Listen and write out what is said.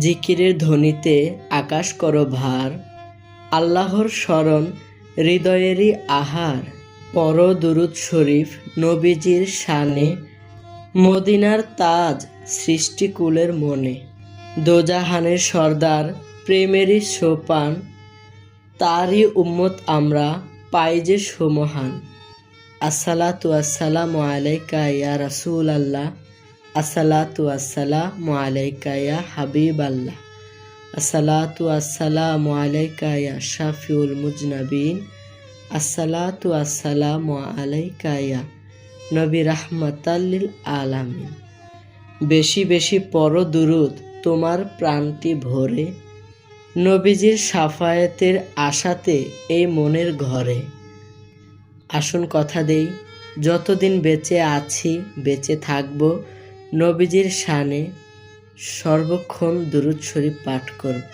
জিকিরের ধ্বনিতে আকাশ করো ভার, আল্লাহর স্মরণ হৃদয়েরই আহার। পড়ো দুরূদ শরীফ নবীজির শানে, মদিনার তাজ সৃষ্টিকুলের মনে। দোজাহানের সর্দার প্রেমেরই সোপান, তারই উম্মত আমরা পাই যে সুমহান। আসসালাতু আসসালামু আলাইকা ইয়া রাসূলাল্লাহ, আসসালাতু আসসালামু আলাইকা ইয়া হাবিবাল্লাহ, আসসালাতু আসসালামু আলাইকা ইয়া শাফিউল মুজনাবিন, আসসালাতু আসসালামু আলাইকা ইয়া নবী রাহমাতাল লিল আলামিন। বেশি বেশি পড়ো দুরূদ তোমার প্রাণটি ভরে, নবীজির শাফায়েতের আশাতে এই মনের ঘরে। আসুন কথা দেই, যতদিন বেঁচে আছি বেঁচে থাকব, নবীজির শানে সর্বক্ষণ দুরূদ শরীফ পাঠ করব।